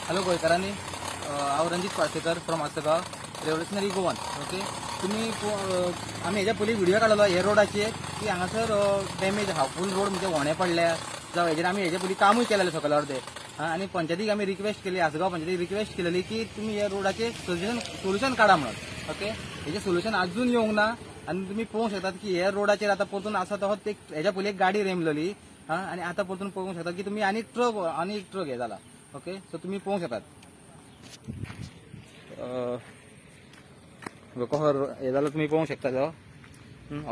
Hello गोंयकारांनी, हांव Ranjeet Palsekar from Assagao Revolutionary Goan. Okay, तुम्ही आम्ही हेच्या पयलीं व्हिडिओ काडलो हे रोडाचेर की हांगासर डॅमेज आहा, फूल रोड म्हणजे वोणे पडल्या जावं हेजेर आमी हेजे पयलीं कामूय केलेलें सकयल अर्दे. आनी पंचायतीक आमी रिक्वेस्ट केली, आसगांव पंचायतीक रिक्वेस्ट केलेली की तुम्ही हे रोडाचे सोल्युशन काडा म्हणून. ओके, हेजें सोल्युशन अजून येवंक ना. आणि तुम्ही पळोवंक शकतात की हे रोडाचेर आता परतून आसा तो हेच्या पयलीं एक गाडी रेमलेली आणि आता परतून पळोवंक शकतात की तुम्ही आनी एक ट्रक हे जाला. ओके, सो तुम्ही पळोवंक शकतात कसो हे जालो तुम्ही पळोवंक शकता. तो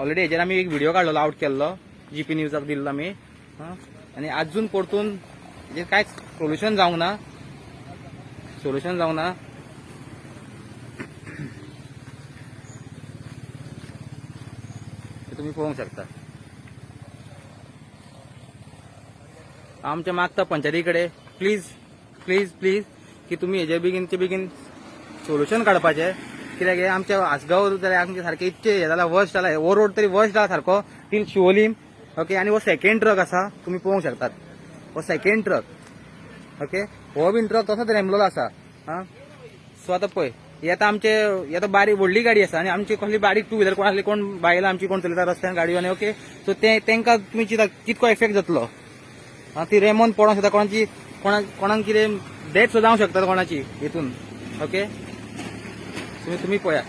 ऑलरेडी हेजेर आमी एक व्हिडिओ काडलेलो, आउट केल्लो, जीपी न्यूजाक दिल्लो आमी. आणि अजून परतून हेजेर कांयच सोल्युशन जावंक ना. तुम्ही पळोवंक शकता. आमचे मागता पंचायती कडेन प्लीज प्लीज प्लीज की तुम्ही हेजे बेगीन सोल्युशन काडपाचें. कित्याक हे आमचे आसगांव जाल्यार आमचे सारखे इतके हे जाला, वर्स्ट जाला. हो रोड तरी वर्स्ट जाला सारको टील शिवोलीम. ओके, आणि हो सेकंड ट्रक आसा, तुम्ही पळोवंक शकतात. हो सेकंड ट्रक. ओके, हो बीन ट्रक तसोच रेमलेलो आसा. सो आतां पळय, हे आतां आमचे हे आतां बारीक व्हडली गाडी आसा आणि आमची कसली बारीक टू व्हिलर कोण आसली, कोण बायलां आमची कोण चलयता रस्त्यान गाडयो. आनी ओके, सो तेंकां तुमी चिंता कितको इफेक्ट जातलो. ती रेमोन पडोंक शकता, कोणाक कितें डेथ सुद्दां जावंक शकता कोणाची हितून. ओके, तुम्ही पळया.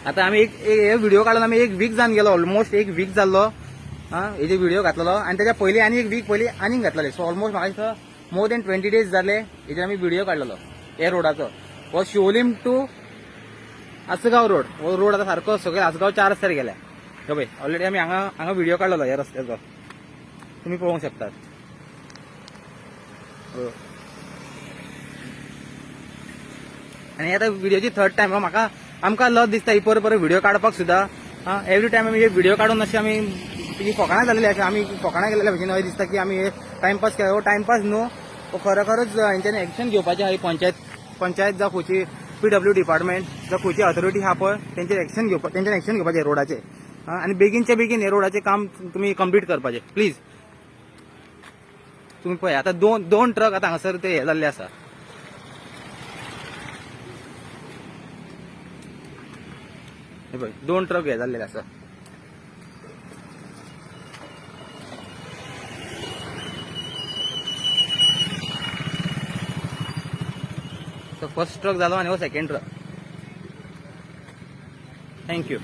आता आमी एक व्हिडिओ काडून आमी एक वीक जावन गेलो, ऑलमोस्ट एक वीक जाल्लो हेजे व्हिडिओ घातलेलो. आणि त्याच्या पयलीं आनी एक वीक पयलीं आनीक घातलेले. सो ऑलमोस्ट म्हाका दिसता मोर दॅन 20 days जाले हेजेर आमी व्हिडिओ काडलेलो हे रोडाचो. हो शिवोलीम टू आसगांव रोड. हो रोड आता सारको सगळे आसगांव 4 रस्त्यार गेल्या. हो पळय, ऑलरेडी आमी हांगा व्हिडिओ काडलेलो ह्या रस्त्याचो, तुम्ही पळोवंक शकतात. आणि आता व्हिडिओची थर्ड टाइम आमकां लज दिसता ही परत व्हिडिओ काडपाक सुद्दां. एवरी टाइम आमी व्हिडिओ काडून अशें आमी ती फकाणां जाल्ली अशें आमी फकाणां गेलेल्या भशेन अशें दिसता की आमी टाइमपास केलो. हो टाइमपास न्हू, हो खरोखरच हेंच्यांनी एक्शन घेवपाचें आहा. ही पंचायत जावं खंयची PW डिपार्टमेंट जावं खंयची ऑथॉरिटी आहा पळय तेंच्यांनी एक्शन घेवपाचें रोडाचें. आणि बेगीनचे बेगीन हे रोडाचें काम तुम्ही कंप्लीट करपाचें प्लीज. तुम्ही पळय, आता दोन ट्रक आता हांगासर ते हे जाल्ले आसा. हे पळय, 2 ट्रक हे जाल्ले आसा. तो फर्स्ट ट्रक जालो आणि हो सेकंड ट्रक. थँक्यू.